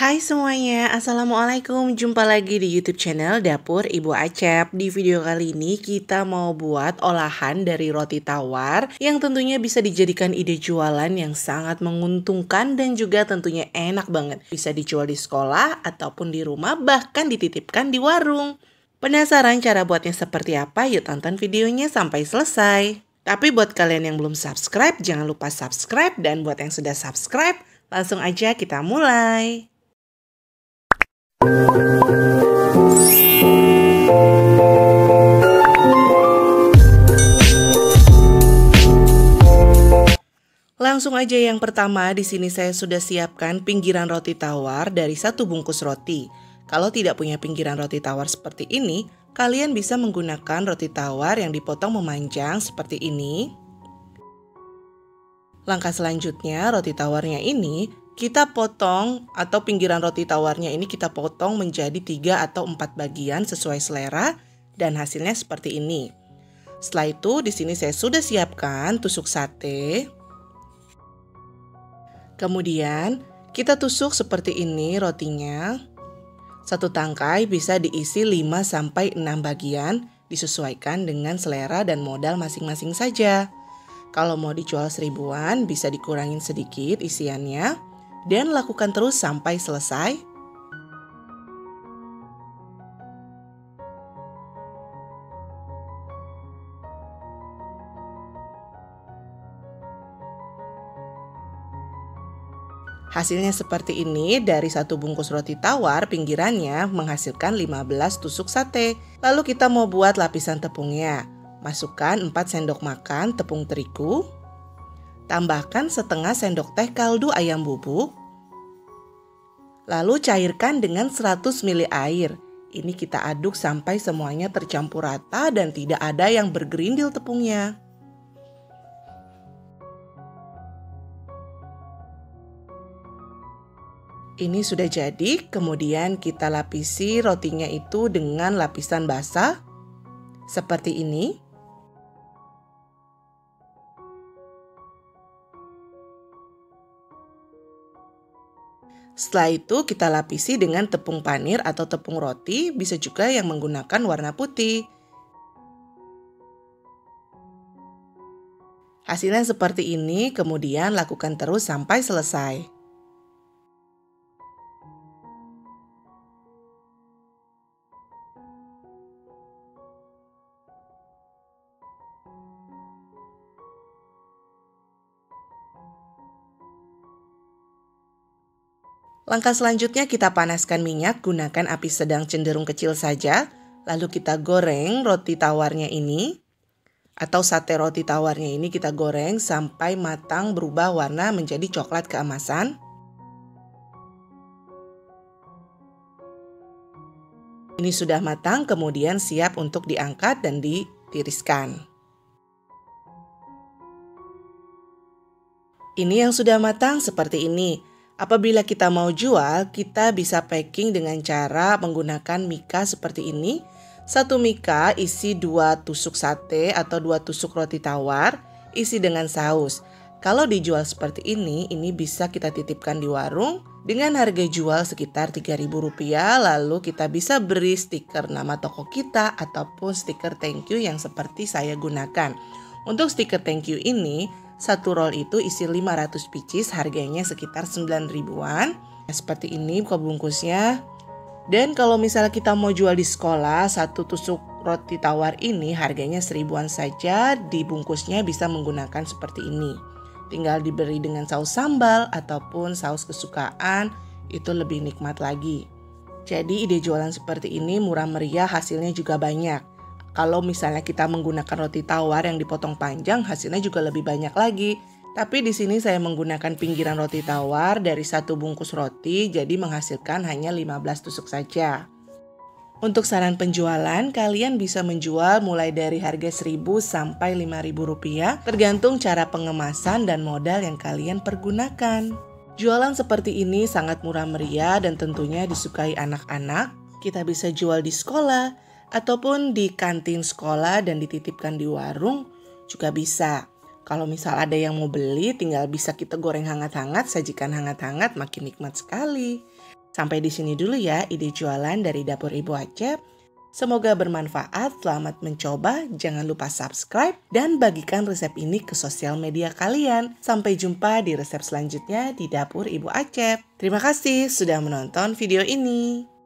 Hai semuanya, Assalamualaikum. Jumpa lagi di YouTube channel Dapur Ibu Acep. Di video kali ini kita mau buat olahan dari roti tawar yang tentunya bisa dijadikan ide jualan yang sangat menguntungkan dan juga tentunya enak banget. Bisa dijual di sekolah ataupun di rumah, bahkan dititipkan di warung. Penasaran cara buatnya seperti apa? Yuk tonton videonya sampai selesai. Tapi buat kalian yang belum subscribe, jangan lupa subscribe. Dan buat yang sudah subscribe, langsung aja kita mulai. Langsung aja yang pertama, di sini saya sudah siapkan pinggiran roti tawar dari 1 bungkus roti. Kalau tidak punya pinggiran roti tawar seperti ini, kalian bisa menggunakan roti tawar yang dipotong memanjang seperti ini. Langkah selanjutnya, roti tawarnya ini kita potong atau pinggiran roti tawarnya ini kita potong menjadi 3 atau 4 bagian sesuai selera dan hasilnya seperti ini. Setelah itu di sini saya sudah siapkan tusuk sate. Kemudian kita tusuk seperti ini rotinya. Satu tangkai bisa diisi 5 sampai 6 bagian, disesuaikan dengan selera dan modal masing-masing saja. Kalau mau dijual 1000-an bisa dikurangin sedikit isiannya. Dan lakukan terus sampai selesai. Hasilnya seperti ini, dari 1 bungkus roti tawar pinggirannya menghasilkan 15 tusuk sate. Lalu kita mau buat lapisan tepungnya. Masukkan 4 sendok makan tepung terigu. Tambahkan setengah sendok teh kaldu ayam bubuk. Lalu cairkan dengan 100 ml air. Ini kita aduk sampai semuanya tercampur rata dan tidak ada yang bergerindil tepungnya. Ini sudah jadi, kemudian kita lapisi rotinya itu dengan lapisan basah. Seperti ini. Setelah itu kita lapisi dengan tepung panir atau tepung roti, bisa juga yang menggunakan warna putih. Hasilnya seperti ini, kemudian lakukan terus sampai selesai. Langkah selanjutnya kita panaskan minyak, gunakan api sedang cenderung kecil saja. Lalu kita goreng roti tawarnya ini. Atau sate roti tawarnya ini kita goreng sampai matang berubah warna menjadi coklat keemasan. Ini sudah matang, kemudian siap untuk diangkat dan ditiriskan. Ini yang sudah matang seperti ini. Apabila kita mau jual, kita bisa packing dengan cara menggunakan mika seperti ini. 1 mika isi 2 tusuk sate atau 2 tusuk roti tawar, isi dengan saus. Kalau dijual seperti ini bisa kita titipkan di warung dengan harga jual sekitar Rp3.000. Lalu kita bisa beri stiker nama toko kita ataupun stiker thank you yang seperti saya gunakan. Untuk stiker thank you ini, 1 roll itu isi 500 pieces, harganya sekitar 9.000-an. Seperti ini buka bungkusnya. Dan kalau misalnya kita mau jual di sekolah, 1 tusuk roti tawar ini harganya 1000-an saja. Di bungkusnya bisa menggunakan seperti ini. Tinggal diberi dengan saus sambal ataupun saus kesukaan, itu lebih nikmat lagi. Jadi ide jualan seperti ini murah meriah, hasilnya juga banyak. Kalau misalnya kita menggunakan roti tawar yang dipotong panjang, hasilnya juga lebih banyak lagi. Tapi di sini saya menggunakan pinggiran roti tawar dari 1 bungkus roti, jadi menghasilkan hanya 15 tusuk saja. Untuk saran penjualan, kalian bisa menjual mulai dari harga Rp1.000 sampai Rp5.000, tergantung cara pengemasan dan modal yang kalian pergunakan. Jualan seperti ini sangat murah meriah dan tentunya disukai anak-anak. Kita bisa jual di sekolah, ataupun di kantin sekolah dan dititipkan di warung juga bisa. Kalau misal ada yang mau beli, tinggal bisa kita goreng hangat-hangat, sajikan hangat-hangat, makin nikmat sekali. Sampai di sini dulu ya ide jualan dari Dapur Ibu Acep. Semoga bermanfaat, selamat mencoba, jangan lupa subscribe dan bagikan resep ini ke sosial media kalian. Sampai jumpa di resep selanjutnya di Dapur Ibu Acep. Terima kasih sudah menonton video ini.